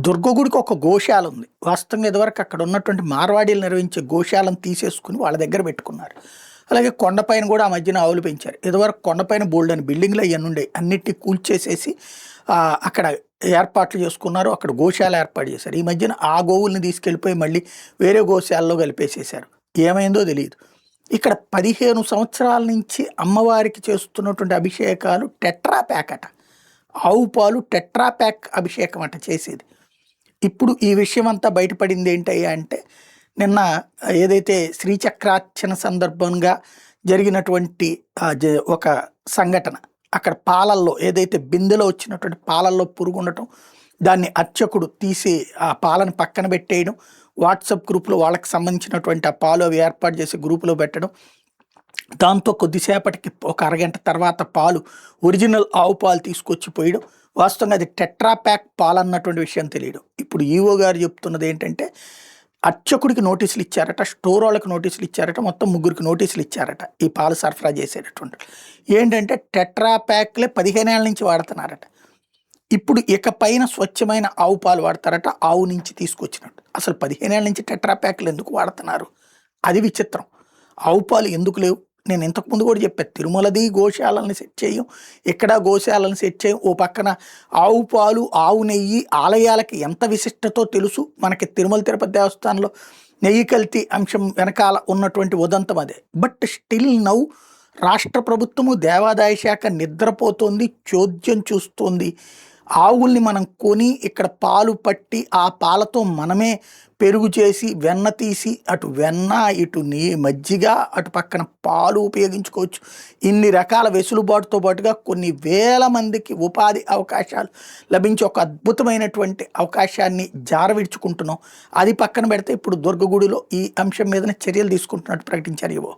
దుర్గగుడికి ఒక గోశాల ఉంది. వాస్తవంగా ఇదివరకు అక్కడ ఉన్నటువంటి మార్వాడీలు నిర్వహించే గోశాలను తీసేసుకొని వాళ్ళ దగ్గర పెట్టుకున్నారు. అలాగే కొండపైన కూడా ఆ మధ్యన ఆవులు పెంచారు. ఇదివరకు కొండపైన బోల్డని బిల్డింగ్లు అయ్యన్నీ ఉండేవి. అన్నిటిని కూల్చేసేసి అక్కడ ఏర్పాట్లు చేసుకున్నారు. అక్కడ గోశాల ఏర్పాటు చేశారు. ఈ మధ్యన ఆ గోవుల్ని తీసుకెళ్ళిపోయి మళ్ళీ వేరే గోశాలలో కలిపేసేశారు. ఏమైందో తెలియదు. ఇక్కడ 15 సంవత్సరాల నుంచి అమ్మవారికి చేస్తున్నటువంటి అభిషేకాలు టెట్రా ప్యాక్ అట. ఆవు పాలు టెట్రా ప్యాక్ అభిషేకం అట చేసేది. ఇప్పుడు ఈ విషయం అంతా బయటపడింది ఏంటయ్యా అంటే, నిన్న ఏదైతే శ్రీచక్రార్చన సందర్భంగా జరిగినటువంటి ఒక సంఘటన, అక్కడ పాలల్లో ఏదైతే బిందెలో వచ్చినటువంటి పాలల్లో పురుగు ఉండటం, దాన్ని అర్చకుడు తీసి ఆ పాలను పక్కన పెట్టేయడం, వాట్సాప్ గ్రూప్లో వాళ్ళకి సంబంధించినటువంటి ఆ పాలు అవి ఏర్పాటు చేసి గ్రూపులో పెట్టడం, దాంతో కొద్దిసేపటికి ఒక అరగంట తర్వాత పాలు ఒరిజినల్ ఆవు పాలు తీసుకొచ్చి పోయడం. వాస్తవంగా అది టెట్రా ప్యాక్ పాలు అన్నటువంటి విషయం తెలియడం. ఇప్పుడు ఈవో గారు చెప్తున్నది ఏంటంటే, అర్చకుడికి నోటీసులు ఇచ్చారట, స్టోర్ వాళ్ళకి నోటీసులు ఇచ్చారట, మొత్తం 3కి నోటీసులు ఇచ్చారట ఈ పాలు సరఫరా చేసేటటువంటి. ఏంటంటే టెట్రా ప్యాక్లే 15 ఏళ్ళ నుంచి వాడుతున్నారట. ఇప్పుడు ఇక పైన స్వచ్ఛమైన ఆవు పాలు వాడతారట, ఆవు నుంచి తీసుకొచ్చినట్టు. అసలు 15 ఏళ్ళ నుంచి టెట్రా ప్యాక్లు ఎందుకు వాడుతున్నారు? అది విచిత్రం. ఆవు పాలు ఎందుకు లేవు? నేను ఇంతకుముందు కూడా చెప్పాను, తిరుమలది గోశాలని సెట్ చేయం, ఇక్కడ గోశాలను సెట్ చేయం. ఓ పక్కన ఆవు పాలు, ఆవు నెయ్యి ఆలయాలకి ఎంత విశిష్టతో తెలుసు మనకి. తిరుమల తిరుపతి దేవస్థానంలో నెయ్యి కల్తీ అంశం వెనకాల ఉన్నటువంటి ఉదంతం అదే. బట్ స్టిల్ నౌ రాష్ట్ర ప్రభుత్వము, దేవాదాయ శాఖ నిద్రపోతోంది, చోద్యం చూస్తోంది. ఆవుల్ని మనం కొని ఇక్కడ పాలు పట్టి ఆ పాలతో మనమే పెరుగు చేసి వెన్న తీసి, అటు వెన్న ఇటు మజ్జిగ, అటు పక్కన పాలు ఉపయోగించుకోవచ్చు. ఇన్ని రకాల వెసులుబాటుతో పాటుగా కొన్ని వేల మందికి ఉపాధి అవకాశాలు లభించే ఒక అద్భుతమైనటువంటి అవకాశాన్ని జారవిడుచుకుంటున్నాం. అది పక్కన పెడితే ఇప్పుడు దుర్గగుడిలో ఈ అంశం మీదనే చర్యలు తీసుకుంటున్నట్టు ప్రకటించారు ఇవో.